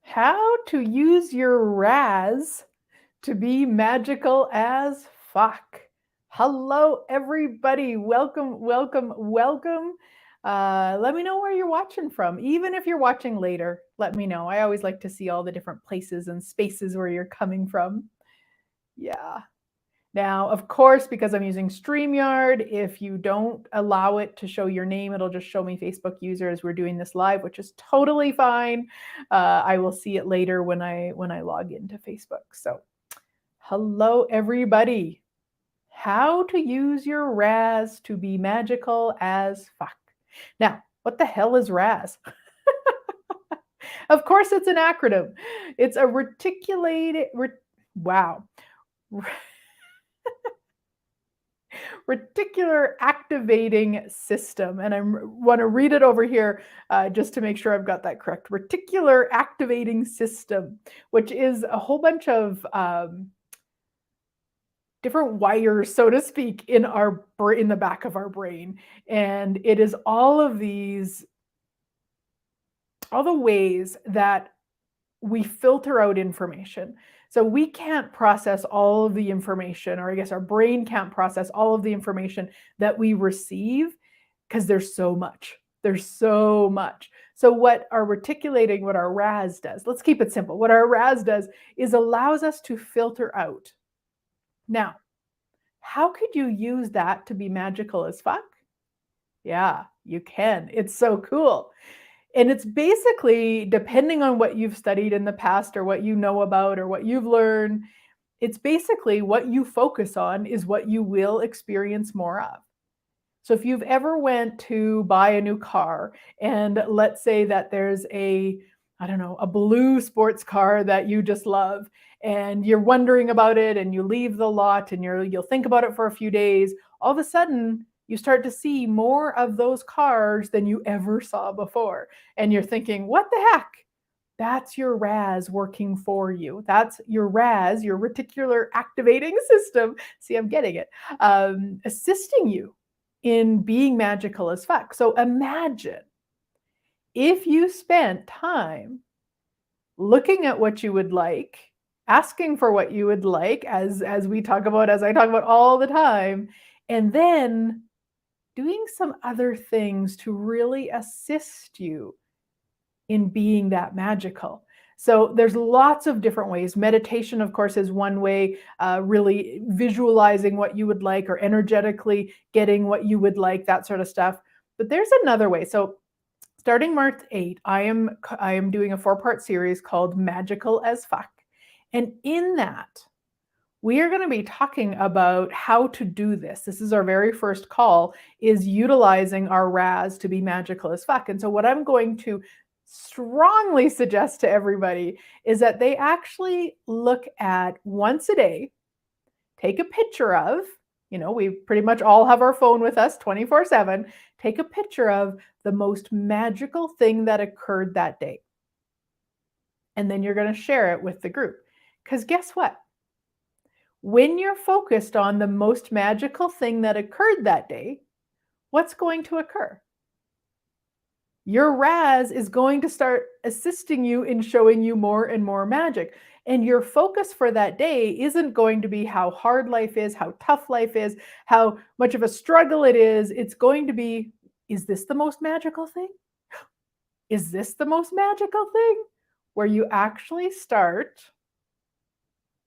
How to use your R.A.S to be magical as fuck. Hello, everybody. Welcome, welcome, welcome. Let me know where you're watching from. Even if you're watching later, let me know. I always like to see all the different places and spaces where you're coming from. Yeah. Now, of course, because I'm using StreamYard, if you don't allow it to show your name, it'll just show me Facebook user as we're doing this live, which is totally fine. I will see it later when I log into Facebook. So, hello everybody. How to use your R.A.S to be magical as fuck. Now, what the hell is R.A.S? Of course, it's an acronym. It's a wow. Reticular activating system. And I want to read it over here just to make sure I've got that correct. Reticular activating system, which is a whole bunch of different wires, so to speak, in the back of our brain. And it is all the ways that we filter out information. So we can't process all of the information, or I guess our brain can't process all of the information that we receive because there's so much. There's so much. So what our R.A.S does, let's keep it simple. What our R.A.S does is allows us to filter out. Now, how could you use that to be magical as fuck? Yeah, you can. It's so cool. And it's basically, depending on what you've studied in the past or what you know about or what you've learned, it's basically what you focus on is what you will experience more of. So if you've ever went to buy a new car and let's say that there's a blue sports car that you just love and you're wondering about it and you leave the lot and you'll think about it for a few days, all of a sudden you start to see more of those cars than you ever saw before. And you're thinking, what the heck? That's your R.A.S working for you. That's your R.A.S, your reticular activating system. See, I'm getting it. Assisting you in being magical as fuck. So imagine if you spent time looking at what you would like, asking for what you would like, as I talk about all the time, and then doing some other things to really assist you in being that magical. So there's lots of different ways. Meditation, of course, is one way, really visualizing what you would like or energetically getting what you would like, that sort of stuff. But there's another way. So starting March 8, I am doing a 4-part series called Magical as Fuck. And in that, we are going to be talking about how to do this. This is our very first call, is utilizing our R.A.S to be magical as fuck. And so what I'm going to strongly suggest to everybody is that they actually look at once a day, take a picture of, we pretty much all have our phone with us 24/7, take a picture of the most magical thing that occurred that day. And then you're going to share it with the group. Because guess what? When you're focused on the most magical thing that occurred that day, what's going to occur? Your R.A.S is going to start assisting you in showing you more and more magic. And your focus for that day isn't going to be how hard life is, how tough life is, how much of a struggle it is. It's going to be, is this the most magical thing? Is this the most magical thing? Where you actually start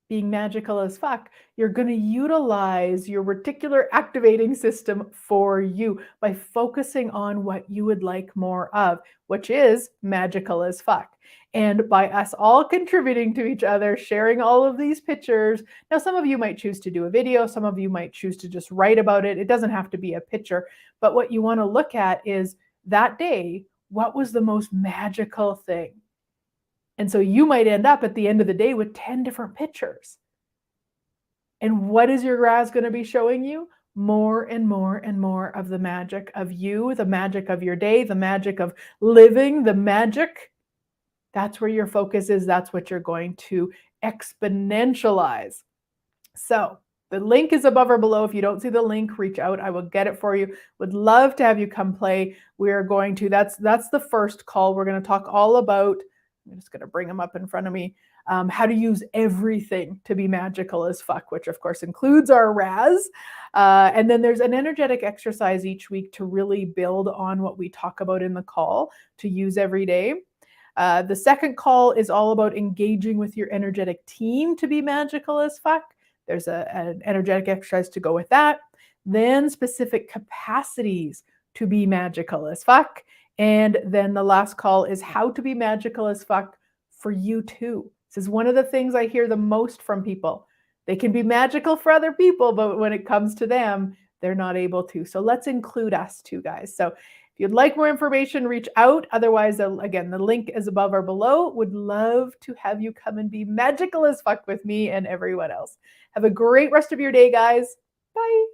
being magical as fuck, you're going to utilize your reticular activating system for you by focusing on what you would like more of, which is magical as fuck. And by us all contributing to each other, sharing all of these pictures. Now, some of you might choose to do a video. Some of you might choose to just write about it. It doesn't have to be a picture. But what you want to look at is that day, what was the most magical thing? And so you might end up at the end of the day with 10 different pictures. And what is your R.A.S going to be showing you? More and more and more of the magic of you, the magic of your day, the magic of living, the magic. That's where your focus is. That's what you're going to exponentialize. So the link is above or below. If you don't see the link, reach out. I will get it for you. Would love to have you come play. We are going to, that's the first call. We're going to talk all about I'm just going to bring them up in front of me. How to use everything to be magical as fuck, which of course includes our R.A.S. And then there's an energetic exercise each week to really build on what we talk about in the call to use every day. The second call is all about engaging with your energetic team to be magical as fuck. There's an energetic exercise to go with that. Then specific capacities to be magical as fuck. And then the last call is how to be magical as fuck for you too. This is one of the things I hear the most from people. They can be magical for other people, but when it comes to them, they're not able to. So let's include us too, guys. So if you'd like more information, reach out. Otherwise, again, the link is above or below. Would love to have you come and be magical as fuck with me and everyone else. Have a great rest of your day, guys. Bye.